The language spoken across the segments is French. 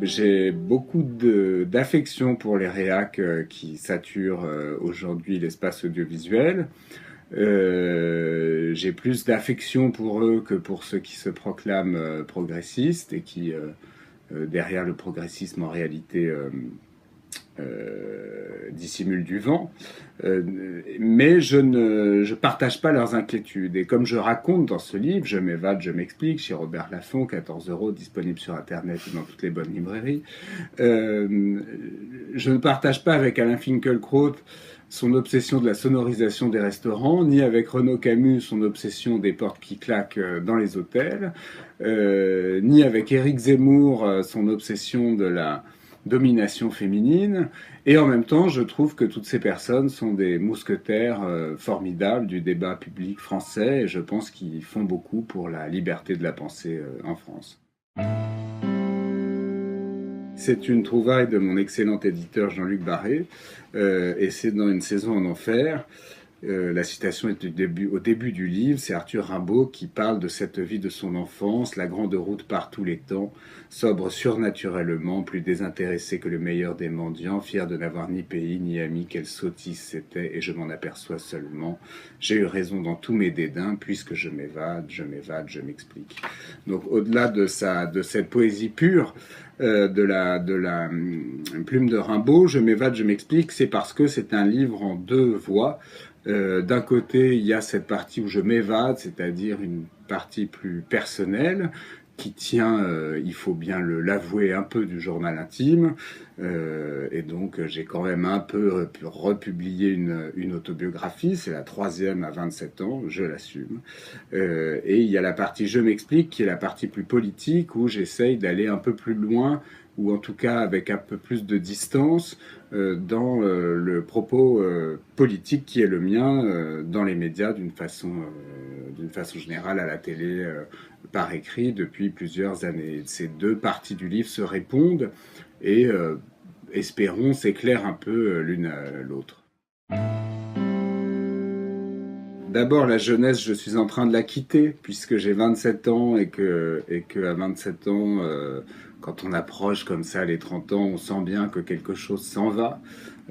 J'ai beaucoup d'affection pour les réacs qui saturent aujourd'hui l'espace audiovisuel. J'ai plus d'affection pour eux que pour ceux qui se proclament progressistes et qui, derrière le progressisme, en réalité, dissimulent du vent. Mais je partage pas leurs inquiétudes. Et comme je raconte dans ce livre, je m'évade, je m'explique, chez Robert Laffont, 14 euros, disponible sur Internet et dans toutes les bonnes librairies. Je ne partage pas avec Alain Finkielkraut son obsession de la sonorisation des restaurants, ni avec Renaud Camus son obsession des portes qui claquent dans les hôtels, ni avec Éric Zemmour son obsession de la domination féminine. Et en même temps, je trouve que toutes ces personnes sont des mousquetaires formidables du débat public français et je pense qu'ils font beaucoup pour la liberté de la pensée en France. C'est une trouvaille de mon excellent éditeur Jean-Luc Barré, et c'est dans Une saison en enfer. La citation est au début du livre, c'est Arthur Rimbaud qui parle de cette vie de son enfance, la grande route par tous les temps, sobre surnaturellement, plus désintéressé que le meilleur des mendiants, fier de n'avoir ni pays ni ami, quelle sottise c'était, et je m'en aperçois seulement. J'ai eu raison dans tous mes dédains, puisque je m'évade, je m'explique. Donc au-delà de cette poésie pure, de la plume de Rimbaud, je m'évade, je m'explique, c'est parce que c'est un livre en deux voix. D'un côté, il y a cette partie où je m'évade, c'est-à-dire une partie plus personnelle, qui tient, il faut bien l'avouer, un peu du journal intime. Et donc, j'ai quand même un peu republié une autobiographie. C'est la troisième à 27 ans, je l'assume. Et il y a la partie je m'explique, qui est la partie plus politique, où j'essaye d'aller un peu plus loin, ou en tout cas avec un peu plus de distance, dans le propos politique qui est le mien, dans les médias d'une façon générale, à la télé, par écrit, depuis plusieurs années. Ces deux parties du livre se répondent et, espérons, s'éclairent un peu l'une à l'autre. D'abord, la jeunesse, je suis en train de la quitter, puisque j'ai 27 ans et que à 27 ans, quand on approche comme ça les 30 ans, on sent bien que quelque chose s'en va.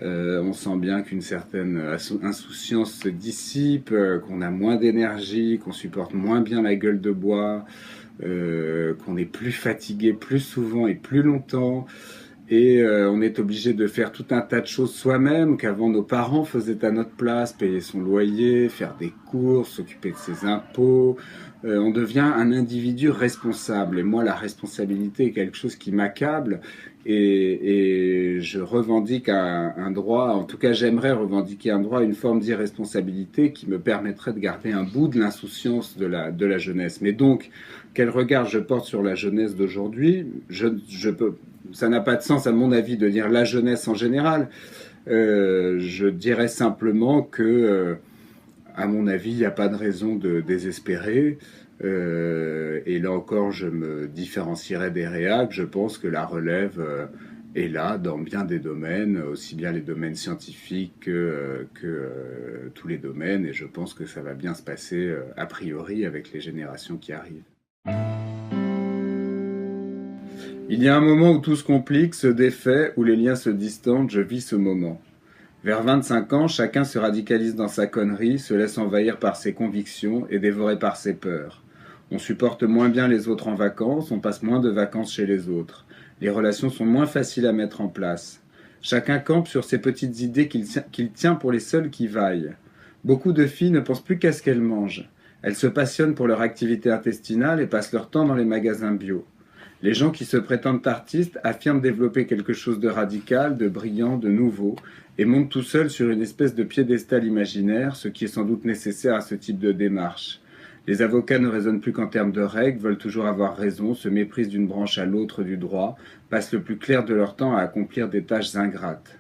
On sent bien qu'une certaine insouciance se dissipe, qu'on a moins d'énergie, qu'on supporte moins bien la gueule de bois, qu'on est plus fatigué plus souvent et plus longtemps. Et on est obligé de faire tout un tas de choses soi-même qu'avant nos parents faisaient à notre place, payer son loyer, faire des courses, s'occuper de ses impôts. On devient un individu responsable. Et moi, la responsabilité est quelque chose qui m'accable. Et je revendique un droit, en tout cas j'aimerais revendiquer un droit, une forme d'irresponsabilité qui me permettrait de garder un bout de l'insouciance de la jeunesse. Mais donc, quel regard je porte sur la jeunesse d'aujourd'hui? Ça n'a pas de sens, à mon avis, de dire la jeunesse en général. Je dirais simplement que, à mon avis, il n'y a pas de raison de désespérer. Et là encore, je me différencierais des réacs. Je pense que la relève est là dans bien des domaines, aussi bien les domaines scientifiques que tous les domaines. Et je pense que ça va bien se passer, a priori, avec les générations qui arrivent. Il y a un moment où tout se complique, se défait, où les liens se distendent, je vis ce moment. Vers 25 ans, chacun se radicalise dans sa connerie, se laisse envahir par ses convictions et dévorer par ses peurs. On supporte moins bien les autres en vacances, on passe moins de vacances chez les autres. Les relations sont moins faciles à mettre en place. Chacun campe sur ses petites idées qu'il tient pour les seules qui vaillent. Beaucoup de filles ne pensent plus qu'à ce qu'elles mangent. Elles se passionnent pour leur activité intestinale et passent leur temps dans les magasins bio. Les gens qui se prétendent artistes affirment développer quelque chose de radical, de brillant, de nouveau, et montent tout seuls sur une espèce de piédestal imaginaire, ce qui est sans doute nécessaire à ce type de démarche. Les avocats ne raisonnent plus qu'en termes de règles, veulent toujours avoir raison, se méprisent d'une branche à l'autre du droit, passent le plus clair de leur temps à accomplir des tâches ingrates.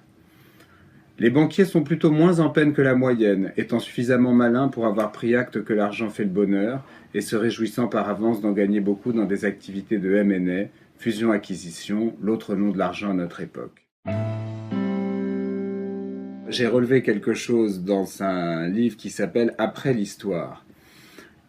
Les banquiers sont plutôt moins en peine que la moyenne, étant suffisamment malins pour avoir pris acte que l'argent fait le bonheur, et se réjouissant par avance d'en gagner beaucoup dans des activités de M&A, fusion-acquisition, l'autre nom de l'argent à notre époque. J'ai relevé quelque chose dans un livre qui s'appelle « Après l'histoire ».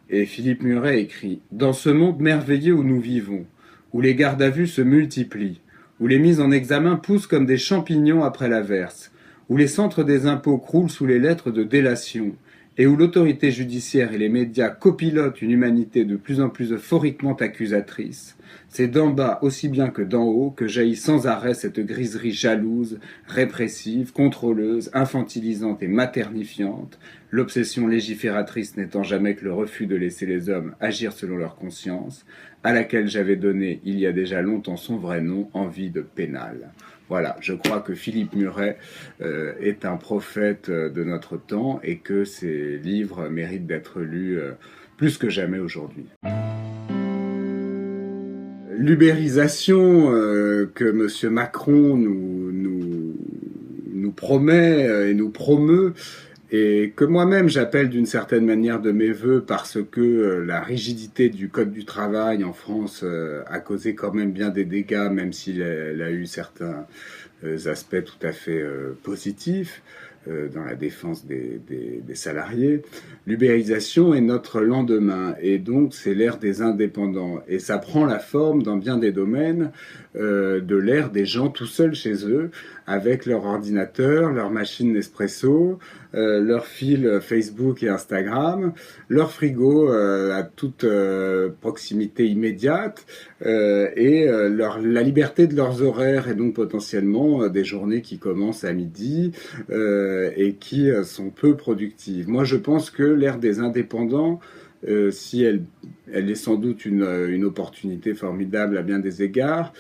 Et Philippe Muret écrit « Dans ce monde merveilleux où nous vivons, où les gardes à vue se multiplient, où les mises en examen poussent comme des champignons après l'averse, où les centres des impôts croulent sous les lettres de délation, et où l'autorité judiciaire et les médias copilotent une humanité de plus en plus euphoriquement accusatrice, c'est d'en bas aussi bien que d'en haut que jaillit sans arrêt cette griserie jalouse, répressive, contrôleuse, infantilisante et maternifiante, l'obsession légifératrice n'étant jamais que le refus de laisser les hommes agir selon leur conscience, à laquelle j'avais donné il y a déjà longtemps son vrai nom, envie de pénal. Voilà, je crois que Philippe Muret est un prophète de notre temps et que ses livres méritent d'être lus plus que jamais aujourd'hui. L'ubérisation que M. Macron nous promet et nous promeut, et que moi-même j'appelle d'une certaine manière de mes voeux parce que la rigidité du Code du travail en France a causé quand même bien des dégâts, même s'il a eu certains aspects tout à fait positifs dans la défense des salariés. L'ubérisation est notre lendemain, et donc c'est l'ère des indépendants. Et ça prend la forme, dans bien des domaines, de l'ère des gens tout seuls chez eux, avec leur ordinateur, leur machine Nespresso, leur fil Facebook et Instagram, leur frigo à toute proximité immédiate, et la liberté de leurs horaires, et donc potentiellement des journées qui commencent à midi et qui sont peu productives. Moi, je pense que l'ère des indépendants, si elle est sans doute une opportunité formidable à bien des égards,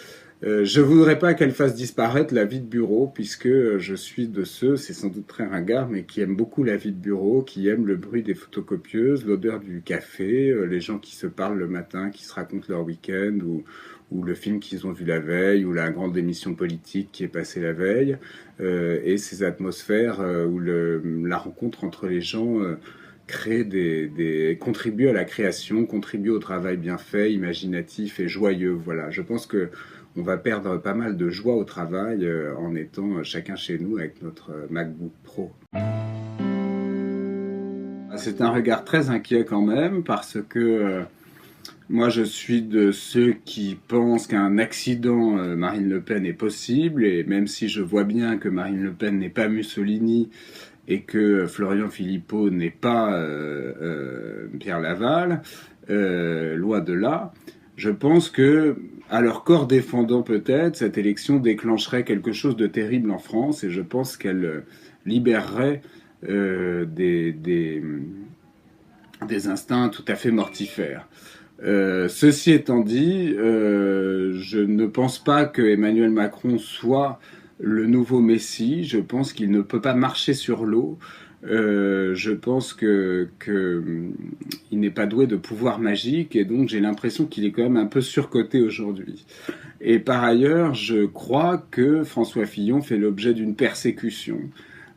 je voudrais pas qu'elle fasse disparaître la vie de bureau, puisque je suis de ceux, c'est sans doute très ringard, mais qui aiment beaucoup la vie de bureau, qui aiment le bruit des photocopieuses, l'odeur du café, les gens qui se parlent le matin, qui se racontent leur week-end, ou le film qu'ils ont vu la veille, ou la grande émission politique qui est passée la veille, et ces atmosphères où la rencontre entre les gens contribue à la création, contribue au travail bien fait, imaginatif et joyeux. Voilà, je pense que on va perdre pas mal de joie au travail en étant chacun chez nous avec notre MacBook Pro. C'est un regard très inquiet quand même, parce que moi je suis de ceux qui pensent qu'un accident Marine Le Pen est possible, et même si je vois bien que Marine Le Pen n'est pas Mussolini et que Florian Philippot n'est pas Pierre Laval, loin de là, je pense que, à leur corps défendant peut-être, cette élection déclencherait quelque chose de terrible en France, et je pense qu'elle libérerait des instincts tout à fait mortifères. Ceci étant dit, je ne pense pas que Emmanuel Macron soit le nouveau Messie. Je pense qu'il ne peut pas marcher sur l'eau. Je pense qu'il n'est pas doué de pouvoir magique, et donc j'ai l'impression qu'il est quand même un peu surcoté aujourd'hui. Et par ailleurs, je crois que François Fillon fait l'objet d'une persécution.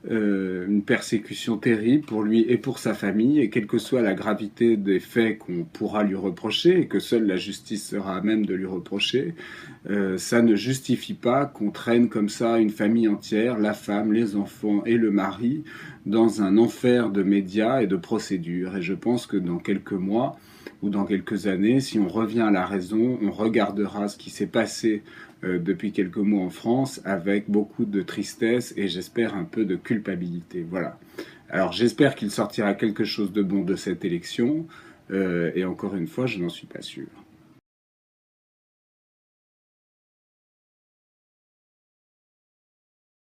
Une persécution terrible pour lui et pour sa famille, et quelle que soit la gravité des faits qu'on pourra lui reprocher, et que seule la justice sera à même de lui reprocher, ça ne justifie pas qu'on traîne comme ça une famille entière, la femme, les enfants et le mari, dans un enfer de médias et de procédures. Et je pense que dans quelques mois ou dans quelques années, si on revient à la raison, on regardera ce qui s'est passé depuis quelques mois en France avec beaucoup de tristesse et j'espère un peu de culpabilité. Voilà. Alors j'espère qu'il sortira quelque chose de bon de cette élection, et encore une fois, je n'en suis pas sûr.